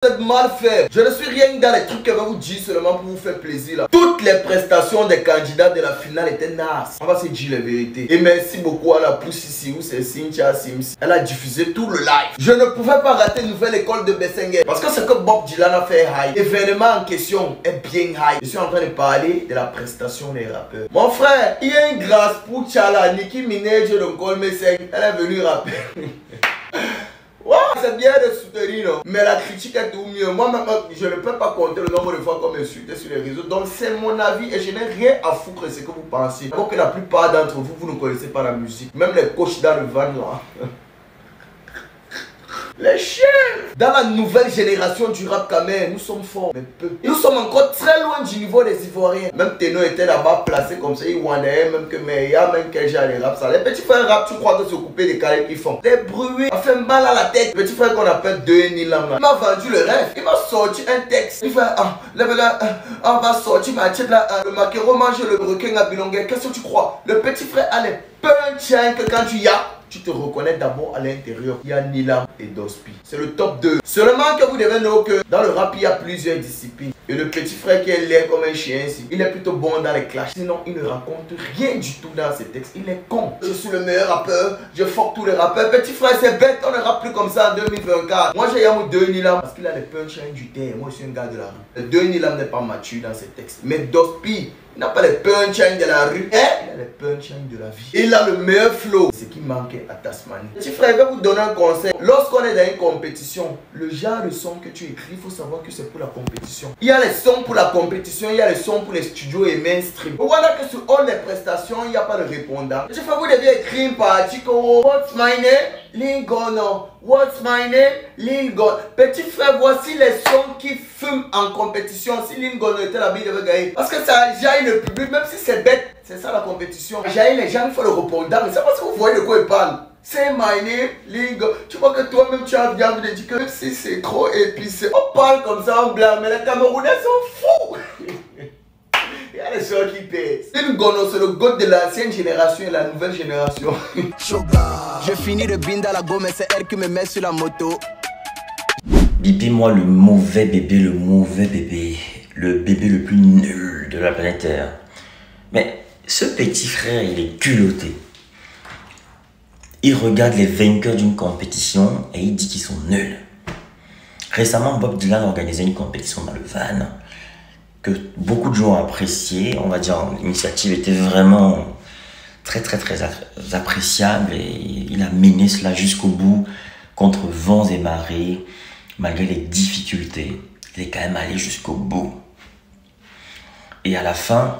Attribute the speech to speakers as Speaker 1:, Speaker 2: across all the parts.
Speaker 1: Vous êtes mal fait. Je ne suis rien dans les trucs que va vous dire seulement pour vous faire plaisir là. Toutes les prestations des candidats de la finale étaient nasses. On va se dire la vérité. Et merci beaucoup à la pousse ici où c'est Cynthia Sims. Elle a diffusé tout le live. Je ne pouvais pas rater une nouvelle école de Bessenger. Parce que ce que Bob Dylan a fait high. L'événement en question est bien high. Je suis en train de parler de la prestation des rappeurs. Mon frère, il y a une grâce pour Tchala, Nicki Minaj de Colmeseng. Elle est venue rapper. Ouais, c'est bien de soutenir, non? Mais la critique est tout mieux. Moi-même, je ne peux pas compter le nombre de fois qu'on m'insulte sur les réseaux. Donc, c'est mon avis et je n'ai rien à foutre de ce que vous pensez. Alors que la plupart d'entre vous, vous ne connaissez pas la musique. Même les coachs dans le van, là. Les chiens! Dans la nouvelle génération du rap camer, nous sommes forts, mais peu. Nous sommes encore très loin du niveau des Ivoiriens. Même Teno était là-bas placé comme ça, il wandait même que Meya, même que j'ai les rap ça. Les petits frères rap, tu crois que c'est coupé des carrés qu'ils font. Les bruits, ça fait mal à la tête. Le petit frère qu'on appelle Denis Lam, il m'a vendu le rêve. Il m'a sorti un texte. Il fait, on va sortir ma tête là, le maquereau mange le requin à Bilongue. Qu'est-ce que tu crois? Le petit frère a les punchs que quand tu y as. Tu te reconnais d'abord à l'intérieur. Il y a Nilam et Dospi. C'est le top 2. Seulement que vous devez know que dans le rap, il y a plusieurs disciplines. Et le petit frère qui est laid comme un chien ici, il est plutôt bon dans les clashs. Sinon, il ne raconte rien du tout dans ses textes. Il est con. Je suis le meilleur rappeur. Je fuck tous les rappeurs. Petit frère, c'est bête. On ne rappe plus comme ça en 2024. Moi, j'ai Yamou de Nilam parce qu'il a les punchlines du terre. Moi, je suis un gars de la rue. De Nilam n'est pas mature dans ses textes. Mais Dospi, il n'a pas les punchlines de la rue, hein? Il a les punchlines de la vie. Il a le meilleur flow. Ce qui manquait à Tasmanie. Petit frère, je vais vous donner un conseil. Lorsqu'on est dans une compétition, le genre de son que tu écris, il faut savoir que c'est pour la compétition. Il y a les sons pour la compétition, il y a les sons pour les studios et mainstream. Voilà que sur all les prestations, il n'y a pas de répondant. Petit frère, vous devez écrire une partie comme What's my name? Lingono. What's my name? Lingono. Petit frère, voici les sons qui fument en compétition. Si Lingono était là-bas, il devait gagner. Parce que ça jaillit le public, même si c'est bête, c'est ça la compétition. Jaillit les gens, il faut le répondant. Mais c'est parce que vous voyez de quoi il parle. C'est my name, Lingo. Tu vois que toi-même tu as bien de dire que même si c'est trop épicé, on parle comme ça en blanc, mais les Camerounais sont fous. Il y a les gens qui pèsent. Lingono, c'est le god de l'ancienne génération et la nouvelle génération.
Speaker 2: Je finis de binda la gomme et c'est elle qui me met sur la moto.
Speaker 3: Bipez-moi le mauvais bébé, le mauvais bébé. Le bébé le plus nul de la planète Terre. Mais ce petit frère, il est culotté. Il regarde les vainqueurs d'une compétition et il dit qu'ils sont nuls. Récemment, Bob Dylan a organisé une compétition dans le van que beaucoup de gens ont apprécié. On va dire, l'initiative était vraiment très appréciable et il a mené cela jusqu'au bout contre vents et marées. Malgré les difficultés, il est quand même allé jusqu'au bout. Et à la fin,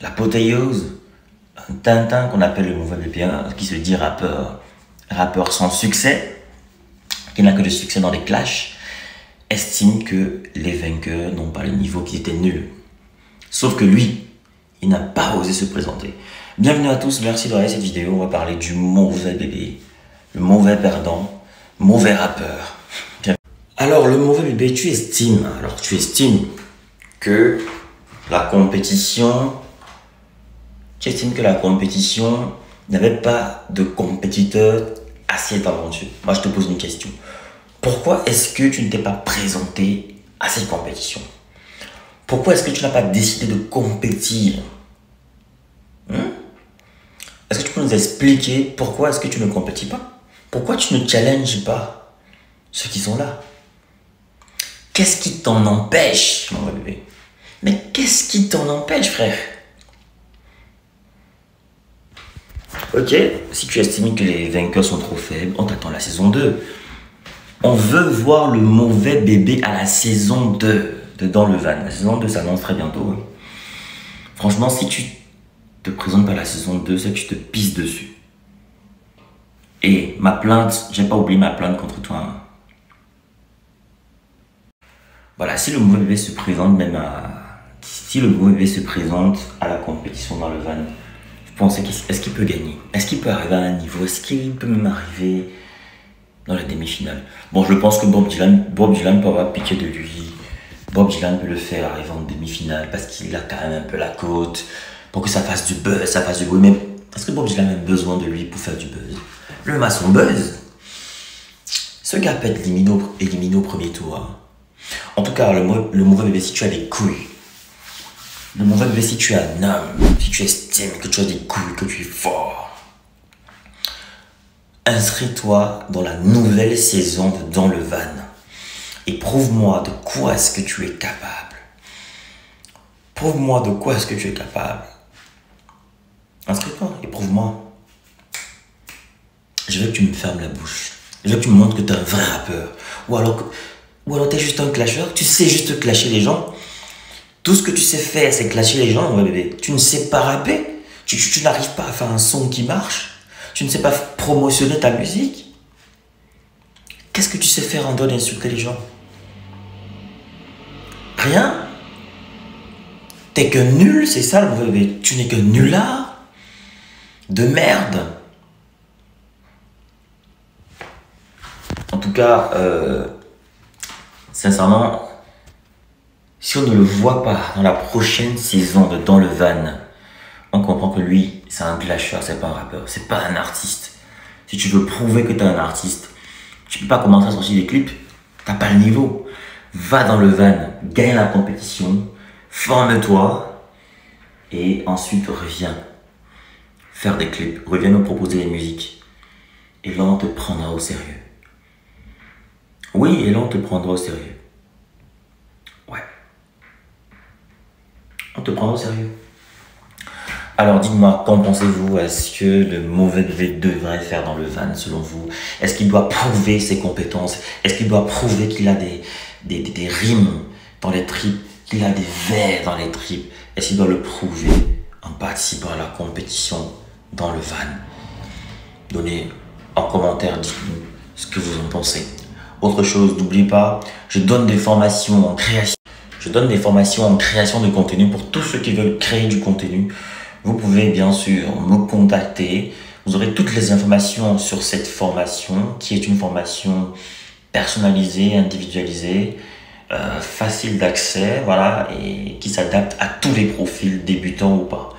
Speaker 3: l'apothéose, un Tintin qu'on appelle le mauvais bébé, qui se dit rappeur sans succès, qui n'a que de succès dans les clashs, estime que les vainqueurs n'ont pas le niveau, qu'ils étaient nuls. Sauf que lui, il n'a pas osé se présenter. Bienvenue à tous, merci de regarder cette vidéo. On va parler du mauvais bébé, le mauvais perdant, mauvais rappeur. Alors, le mauvais bébé, tu estimes que la compétition... Tu estimes que la compétition n'avait pas de compétiteurs assez talentueux. Moi, je te pose une question. Pourquoi est-ce que tu ne t'es pas présenté à cette compétition? Pourquoi est-ce que tu n'as pas décidé de compétir? Est-ce que tu peux nous expliquer pourquoi est-ce que tu ne compétis pas? Pourquoi tu ne challenges pas ceux qui sont là? Qu'est-ce qui t'en empêche, mon bébé? Mais qu'est-ce qui t'en empêche, frère? Ok, si tu estimes que les vainqueurs sont trop faibles, on t'attend la saison 2. On veut voir le mauvais bébé à la saison 2 de Dans le Van. La saison 2 s'annonce très bientôt. Hein. Franchement, si tu te présentes pas à la saison 2, c'est que tu te pisses dessus. Et ma plainte, j'ai pas oublié ma plainte contre toi. Hein. Voilà, si le mauvais bébé se présente à la compétition Dans le Van, pensez est-ce qu'il peut gagner? Est-ce qu'il peut arriver à un niveau? Est-ce qu'il peut même arriver dans la demi-finale? Bon, je pense que Bob Dylan peut avoir pitié de lui. Bob Dylan peut le faire arriver en demi-finale parce qu'il a quand même un peu la côte pour que ça fasse du buzz, ça fasse du bruit. Mais est-ce que Bob Dylan a besoin de lui pour faire du buzz? Le maçon buzz. Ce gars peut être éliminé au premier tour. Hein. En tout cas, le mauvais bébé, si tu as des couilles, le mauvais bébé, si tu es un homme, si tu estimes que tu as des couilles, que tu es fort, inscris-toi dans la nouvelle saison de Dans le Van et prouve-moi de quoi est-ce que tu es capable. Prouve-moi de quoi est-ce que tu es capable. Inscris-toi et prouve-moi. Je veux que tu me fermes la bouche. Je veux que tu me montres que tu es un vrai rappeur. Ou alors tu es juste un clasheur. Tu sais juste clasher les gens. Tout ce que tu sais faire, c'est clasher les gens, ouais, bébé. Tu ne sais pas rapper. Tu n'arrives pas à faire un son qui marche. Tu ne sais pas promotionner ta musique. Qu'est-ce que tu sais faire en dehors d'insulter les gens? Rien. T'es que nul, c'est ça le mauvais bébé. Tu n'es que nulard. De merde. En tout cas, sincèrement, si on ne le voit pas dans la prochaine saison de Dans le Van, on comprend que lui, c'est un clasheur, c'est pas un rappeur, c'est pas un artiste. Si tu veux prouver que tu es un artiste, tu peux pas commencer à sortir des clips, t'as pas le niveau. Va dans le Van, gagne la compétition, forme-toi, et ensuite reviens faire des clips, reviens nous proposer des musiques. Et là, on te prendra au sérieux. Oui, et là, on te prendra au sérieux. Ouais. On te prendra au sérieux. Alors, dites-moi, qu'en pensez-vous? Est-ce que le mauvais bébé devrait faire dans le Van, selon vous? Est-ce qu'il doit prouver ses compétences? Est-ce qu'il doit prouver qu'il a des rimes dans les tripes, qu'il a des vers dans les tripes? Est-ce qu'il doit le prouver en participant à la compétition dans le Van? Donnez en commentaire, dites-nous ce que vous en pensez. Autre chose, n'oubliez pas, je donne des formations en création. Je donne des formations en création de contenu pour tous ceux qui veulent créer du contenu. Vous pouvez bien sûr me contacter. Vous aurez toutes les informations sur cette formation qui est une formation personnalisée, individualisée, facile d'accès, voilà, et qui s'adapte à tous les profils, débutants ou pas.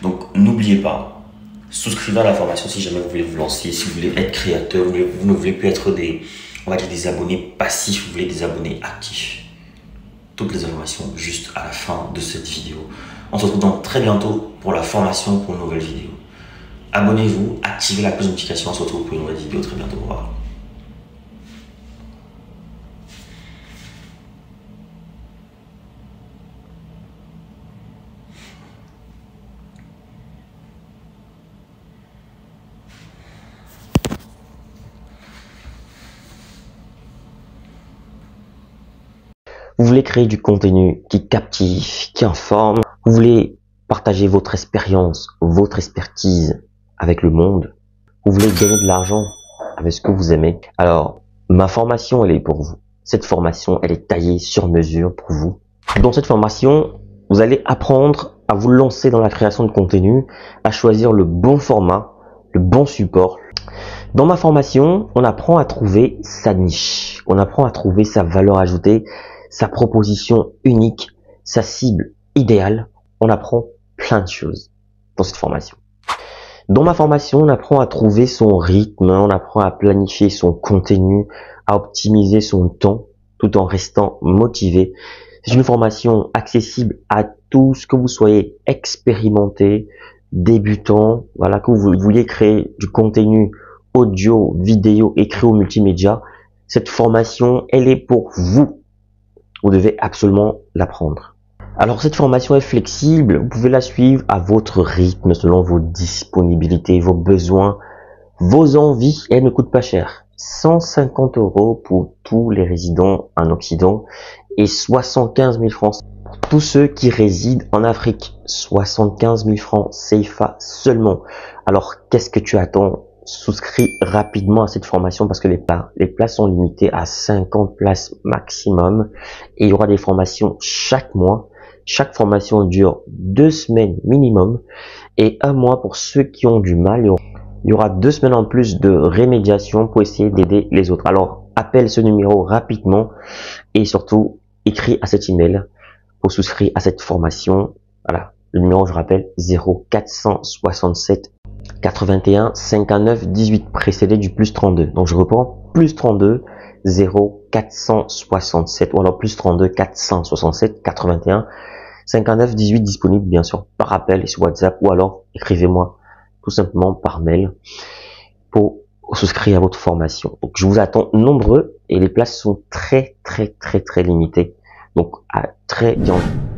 Speaker 3: Donc n'oubliez pas, souscrivez à la formation si jamais vous voulez vous lancer, si vous voulez être créateur, vous ne voulez plus être on va dire des abonnés passifs, vous voulez des abonnés actifs. Toutes les informations juste à la fin de cette vidéo. On se retrouve donc très bientôt pour la formation pour une nouvelle vidéo. Abonnez-vous, activez la cloche de notification, on se retrouve pour une nouvelle vidéo très bientôt. Au revoir. Vous voulez créer du contenu qui captive, qui informe. Vous voulez partager votre expérience, votre expertise avec le monde. Vous voulez gagner de l'argent avec ce que vous aimez. Alors, ma formation, elle est pour vous. Cette formation, elle est taillée sur mesure pour vous. Dans cette formation, vous allez apprendre à vous lancer dans la création de contenu, à choisir le bon format, le bon support. Dans ma formation, on apprend à trouver sa niche. On apprend à trouver sa valeur ajoutée, sa proposition unique, sa cible idéale. On apprend plein de choses dans cette formation. Dans ma formation, on apprend à trouver son rythme, on apprend à planifier son contenu, à optimiser son temps tout en restant motivé. C'est une formation accessible à tous, que vous soyez expérimenté, débutant, voilà, que vous vouliez créer du contenu audio, vidéo, écrit ou multimédia. Cette formation, elle est pour vous. Vous devez absolument l'apprendre. Alors cette formation est flexible, vous pouvez la suivre à votre rythme, selon vos disponibilités, vos besoins, vos envies. Elle ne coûte pas cher. 150 € pour tous les résidents en Occident et 75 000 francs pour tous ceux qui résident en Afrique. 75 000 francs CFA seulement. Alors qu'est-ce que tu attends? Souscris rapidement à cette formation parce que les places sont limitées à 50 places maximum et il y aura des formations chaque mois. Chaque formation dure 2 semaines minimum et 1 mois pour ceux qui ont du mal. Il y aura 2 semaines en plus de rémédiation pour essayer d'aider les autres. Alors appelle ce numéro rapidement et surtout écris à cet email pour souscrire à cette formation. Voilà, le numéro, je rappelle, 0467 81 59 18 précédé du +32. Donc je reprends, +32
Speaker 4: 0467 ou alors plus 32 467 81 59 18 disponible bien sûr par appel et sur WhatsApp ou alors écrivez-moi tout simplement par mail pour souscrire à votre formation. Donc je vous attends nombreux et les places sont très limitées. Donc à très bientôt.